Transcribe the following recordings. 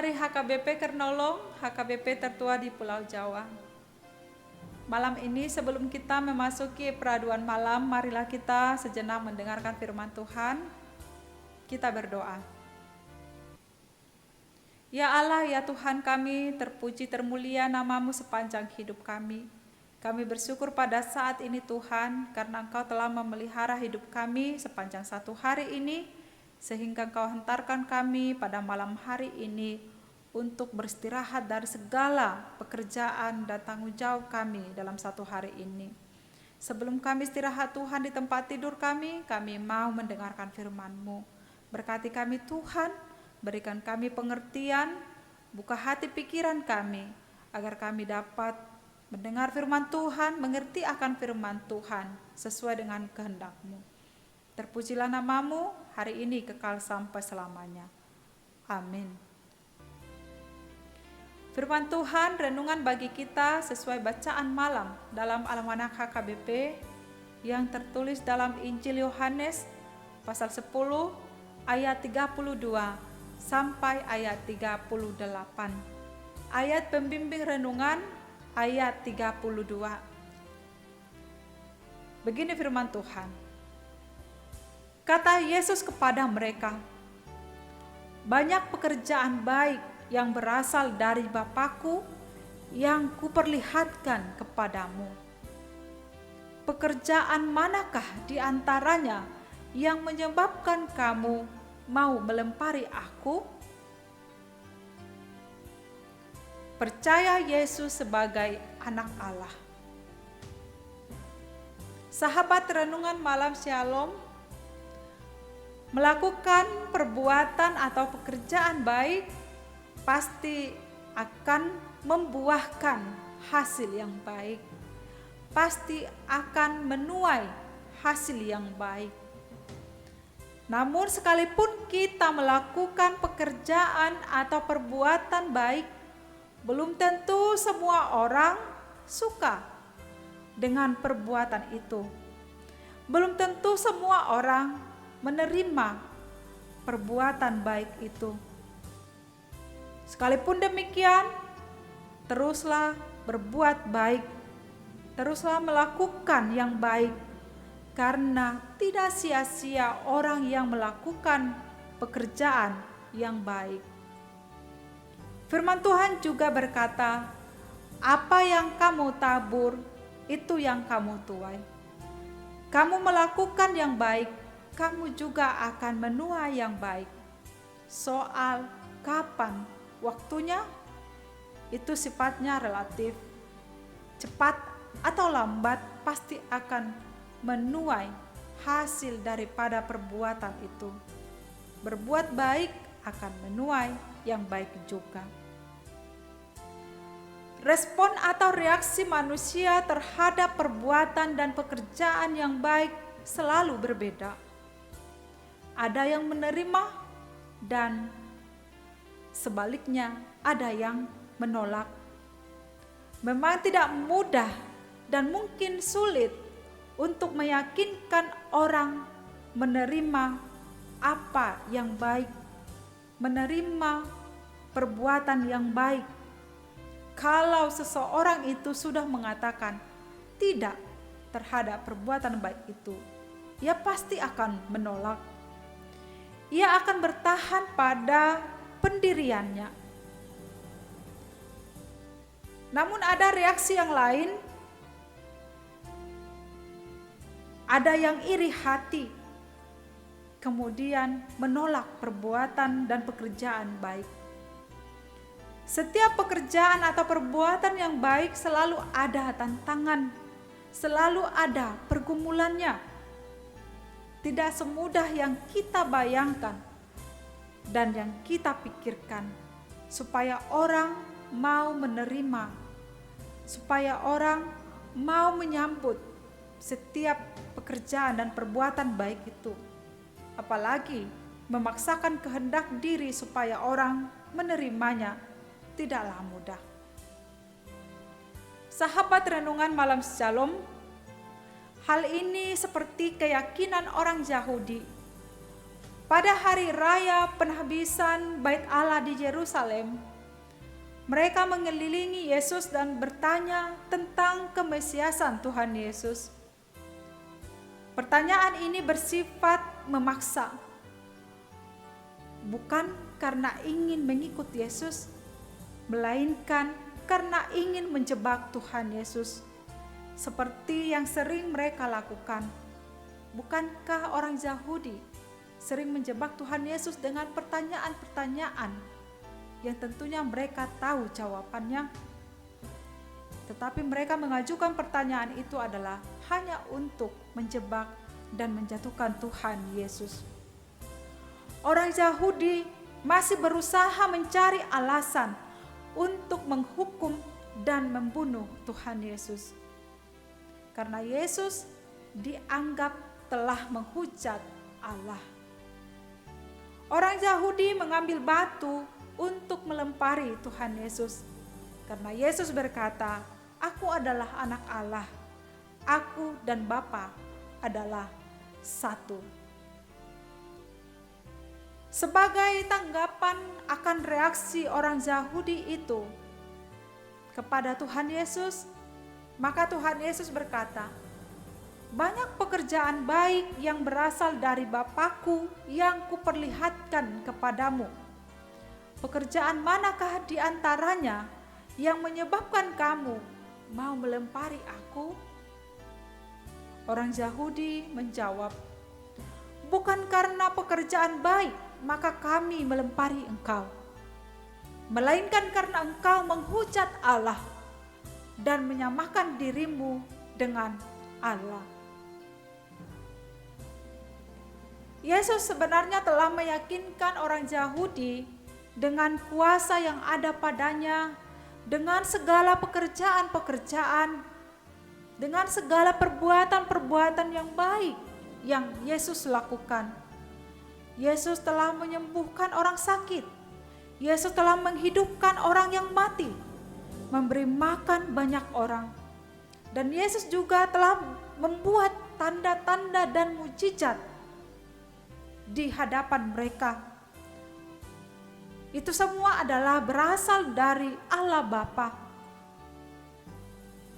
dari HKBP Kernolong, HKBP tertua di Pulau Jawa. Malam ini sebelum kita memasuki peraduan malam, marilah kita sejenak mendengarkan firman Tuhan. Kita berdoa. Ya Allah, ya Tuhan kami, terpuji termulia nama-Mu sepanjang hidup kami. Kami bersyukur pada saat ini Tuhan, karena Engkau telah memelihara hidup kami sepanjang satu hari ini, sehingga Engkau hantarkan kami pada malam hari ini untuk beristirahat dari segala pekerjaan dan tanggung jawab kami dalam satu hari ini. Sebelum kami istirahat Tuhan di tempat tidur kami mau mendengarkan firman-Mu. Berkati kami Tuhan, berikan kami pengertian, buka hati pikiran kami, agar kami dapat mendengar firman Tuhan, mengerti akan firman Tuhan, sesuai dengan kehendak-Mu. Terpujilah nama-Mu, hari ini kekal sampai selamanya. Amin. Firman Tuhan, renungan bagi kita sesuai bacaan malam dalam Almanak HKBP yang tertulis dalam Injil Yohanes pasal 10 ayat 32 sampai ayat 38. Ayat pembimbing renungan ayat 32. Begini firman Tuhan. Kata Yesus kepada mereka, banyak pekerjaan baik yang berasal dari Bapa-Ku yang kuperlihatkan kepadamu. Pekerjaan manakah di antaranya yang menyebabkan kamu mau melempari Aku? Percaya Yesus sebagai anak Allah. Sahabat renungan malam Shalom, melakukan perbuatan atau pekerjaan baik pasti akan membuahkan hasil yang baik. Pasti akan menuai hasil yang baik. Namun sekalipun kita melakukan pekerjaan atau perbuatan baik, belum tentu semua orang suka dengan perbuatan itu. Belum tentu semua orang menerima perbuatan baik itu. Sekalipun demikian, teruslah berbuat baik, teruslah melakukan yang baik, karena tidak sia-sia orang yang melakukan pekerjaan yang baik. Firman Tuhan juga berkata, apa yang kamu tabur, itu yang kamu tuai. Kamu melakukan yang baik, kamu juga akan menuai yang baik. Soal kapan waktunya, itu sifatnya relatif. Cepat atau lambat pasti akan menuai hasil daripada perbuatan itu. Berbuat baik akan menuai yang baik juga. Respon atau reaksi manusia terhadap perbuatan dan pekerjaan yang baik selalu berbeda. Ada yang menerima dan sebaliknya ada yang menolak. Memang tidak mudah dan mungkin sulit untuk meyakinkan orang menerima apa yang baik, menerima perbuatan yang baik. Kalau seseorang itu sudah mengatakan tidak terhadap perbuatan baik itu, ia pasti akan menolak. Ia akan bertahan pada pendiriannya. Namun ada reaksi yang lain. Ada yang iri hati, kemudian menolak perbuatan dan pekerjaan baik. Setiap pekerjaan atau perbuatan yang baik selalu ada tantangan, selalu ada pergumulannya. Tidak semudah yang kita bayangkan dan yang kita pikirkan, supaya orang mau menerima, supaya orang mau menyambut setiap pekerjaan dan perbuatan baik itu. Apalagi memaksakan kehendak diri supaya orang menerimanya, tidaklah mudah. Sahabat renungan malam Shalom, hal ini seperti keyakinan orang Yahudi pada hari raya penghabisan Bait Allah di Yerusalem, mereka mengelilingi Yesus dan bertanya tentang kemesiasan Tuhan Yesus. Pertanyaan ini bersifat memaksa, bukan karena ingin mengikut Yesus, melainkan karena ingin menjebak Tuhan Yesus, seperti yang sering mereka lakukan. Bukankah orang Yahudi sering menjebak Tuhan Yesus dengan pertanyaan-pertanyaan yang tentunya mereka tahu jawabannya? Tetapi mereka mengajukan pertanyaan itu adalah hanya untuk menjebak dan menjatuhkan Tuhan Yesus. Orang Yahudi masih berusaha mencari alasan untuk menghukum dan membunuh Tuhan Yesus, karena Yesus dianggap telah menghujat Allah. Orang Yahudi mengambil batu untuk melempari Tuhan Yesus, karena Yesus berkata, "Aku adalah anak Allah, aku dan Bapa adalah satu." Sebagai tanggapan akan reaksi orang Yahudi itu kepada Tuhan Yesus, maka Tuhan Yesus berkata, "Banyak pekerjaan baik yang berasal dari Bapakku yang kuperlihatkan kepadamu. Pekerjaan manakah di antaranya yang menyebabkan kamu mau melempari aku?" Orang Yahudi menjawab, "Bukan karena pekerjaan baik maka kami melempari engkau, melainkan karena engkau menghujat Allah dan menyamakan dirimu dengan Allah." Yesus sebenarnya telah meyakinkan orang Yahudi dengan kuasa yang ada padanya, dengan segala pekerjaan-pekerjaan, dengan segala perbuatan-perbuatan yang baik yang Yesus lakukan. Yesus telah menyembuhkan orang sakit. Yesus telah menghidupkan orang yang mati, memberi makan banyak orang. Dan Yesus juga telah membuat tanda-tanda dan mujizat di hadapan mereka. Itu semua adalah berasal dari Allah Bapa.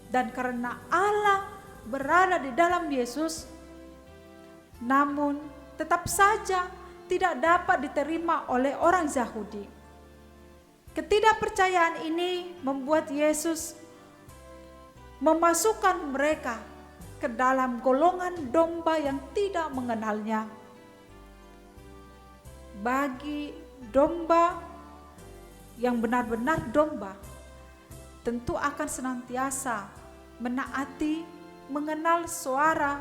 Dan karena Allah berada di dalam Yesus, namun tetap saja tidak dapat diterima oleh orang Yahudi. Ketidakpercayaan ini membuat Yesus memasukkan mereka ke dalam golongan domba yang tidak mengenalnya. Bagi domba yang benar-benar domba, tentu akan senantiasa menaati, mengenal suara,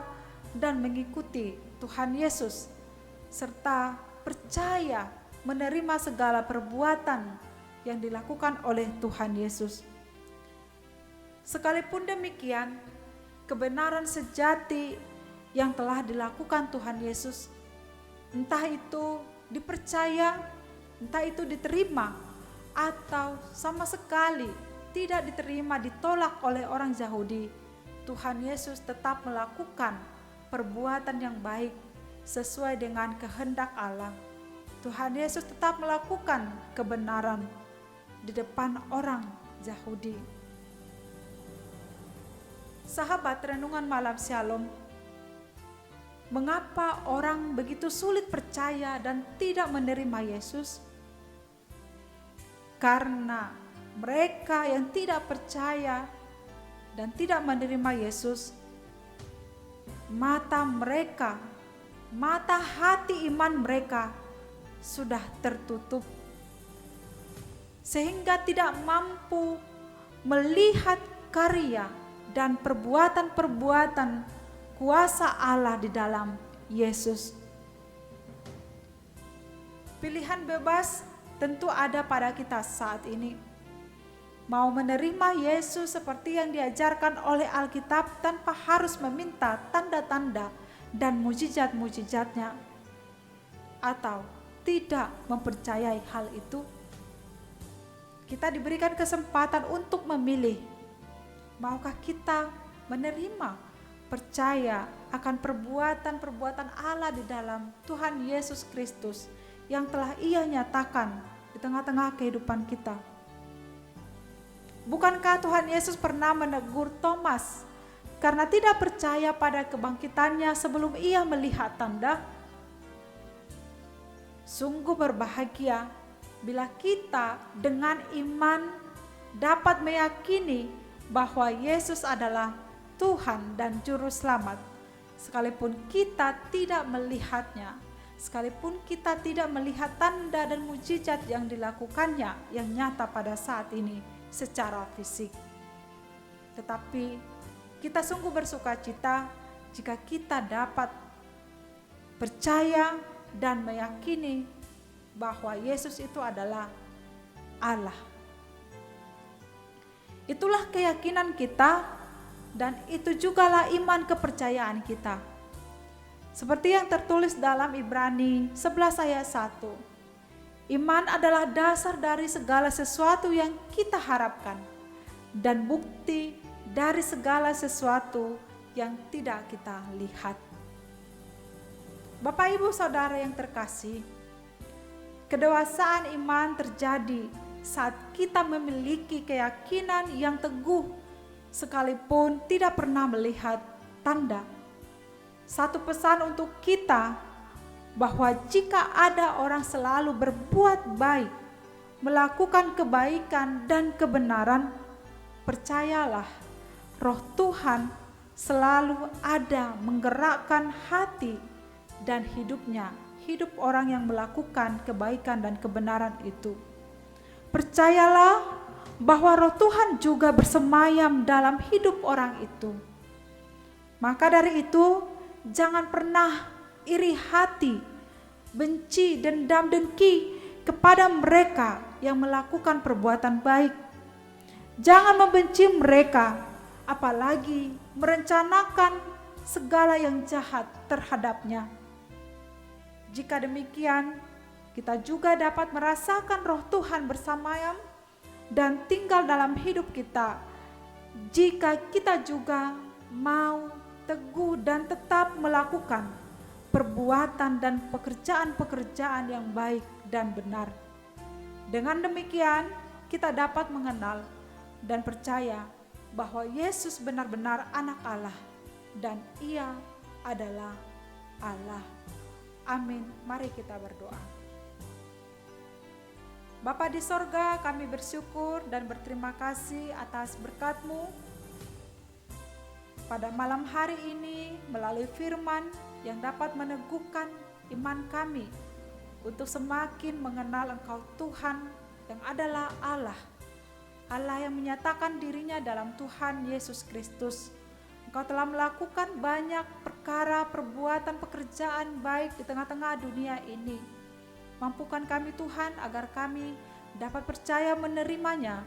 dan mengikuti Tuhan Yesus, serta percaya menerima segala perbuatan yang dilakukan oleh Tuhan Yesus. Sekalipun demikian, kebenaran sejati yang telah dilakukan Tuhan Yesus, entah itu dipercaya, entah itu diterima, atau sama sekali tidak diterima, ditolak oleh orang Yahudi, Tuhan Yesus tetap melakukan perbuatan yang baik sesuai dengan kehendak Allah. Tuhan Yesus tetap melakukan kebenaran di depan orang Yahudi. Sahabat renungan malam Shalom, mengapa orang begitu sulit percaya dan tidak menerima Yesus? Karena mereka yang tidak percaya dan tidak menerima Yesus, mata mereka, mata hati iman mereka sudah tertutup, sehingga tidak mampu melihat karya dan perbuatan-perbuatan kuasa Allah di dalam Yesus. Pilihan bebas tentu ada pada kita saat ini. Mau menerima Yesus seperti yang diajarkan oleh Alkitab tanpa harus meminta tanda-tanda dan mujizat-mujizatnya, atau tidak mempercayai hal itu. Kita diberikan kesempatan untuk memilih. Maukah kita menerima percaya akan perbuatan-perbuatan Allah di dalam Tuhan Yesus Kristus yang telah Ia nyatakan di tengah-tengah kehidupan kita. Bukankah Tuhan Yesus pernah menegur Thomas karena tidak percaya pada kebangkitannya sebelum ia melihat tanda? Sungguh berbahagia bila kita dengan iman dapat meyakini bahwa Yesus adalah Tuhan dan Juru Selamat, sekalipun kita tidak melihatnya, sekalipun kita tidak melihat tanda dan mukjizat yang dilakukannya yang nyata pada saat ini secara fisik. Tetapi kita sungguh bersukacita jika kita dapat percaya dan meyakini bahwa Yesus itu adalah Allah. Itulah keyakinan kita dan itu jugalah iman kepercayaan kita. Seperti yang tertulis dalam Ibrani 11 ayat 1. Iman adalah dasar dari segala sesuatu yang kita harapkan dan bukti dari segala sesuatu yang tidak kita lihat. Bapak, Ibu, Saudara yang terkasih, kedewasaan iman terjadi saat kita memiliki keyakinan yang teguh sekalipun tidak pernah melihat tanda. Satu pesan untuk kita bahwa jika ada orang selalu berbuat baik, melakukan kebaikan dan kebenaran, percayalah, Roh Tuhan selalu ada menggerakkan hati dan hidupnya, hidup orang yang melakukan kebaikan dan kebenaran itu. Percayalah bahwa Roh Tuhan juga bersemayam dalam hidup orang itu. Maka dari itu, jangan pernah iri hati, benci, dendam, dengki kepada mereka yang melakukan perbuatan baik. Jangan membenci mereka, apalagi merencanakan segala yang jahat terhadapnya. Jika demikian, kita juga dapat merasakan Roh Tuhan bersemayam dan tinggal dalam hidup kita jika kita juga mau teguh dan tetap melakukan perbuatan dan pekerjaan-pekerjaan yang baik dan benar. Dengan demikian, kita dapat mengenal dan percaya bahwa Yesus benar-benar anak Allah dan Ia adalah Allah. Amin. Mari kita berdoa. Bapa di sorga, kami bersyukur dan berterima kasih atas berkat-Mu pada malam hari ini melalui firman yang dapat meneguhkan iman kami untuk semakin mengenal Engkau Tuhan yang adalah Allah. Allah yang menyatakan dirinya dalam Tuhan Yesus Kristus. Engkau telah melakukan banyak perkara, perbuatan, pekerjaan baik di tengah-tengah dunia ini. Mampukan kami Tuhan agar kami dapat percaya menerimanya,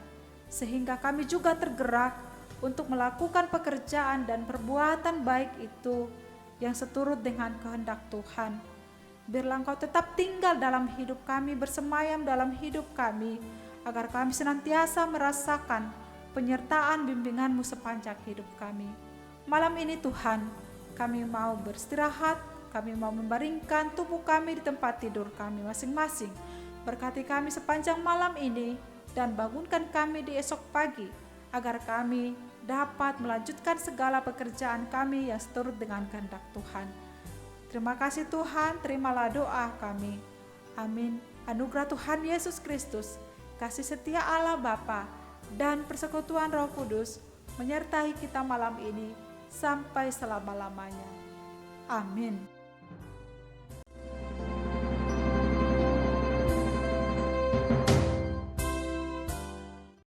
sehingga kami juga tergerak untuk melakukan pekerjaan dan perbuatan baik itu yang seturut dengan kehendak Tuhan. Biarlah Engkau tetap tinggal dalam hidup kami, bersemayam dalam hidup kami, agar kami senantiasa merasakan penyertaan bimbingan-Mu sepanjang hidup kami. Malam ini Tuhan, kami mau beristirahat, kami mau membaringkan tubuh kami di tempat tidur kami masing-masing. Berkati kami sepanjang malam ini dan bangunkan kami di esok pagi, agar kami dapat melanjutkan segala pekerjaan kami yang seturut dengan kehendak Tuhan. Terima kasih Tuhan, terimalah doa kami. Amin. Anugerah Tuhan Yesus Kristus, kasih setia Allah Bapa, dan persekutuan Roh Kudus menyertai kita malam ini sampai selama-lamanya. Amin.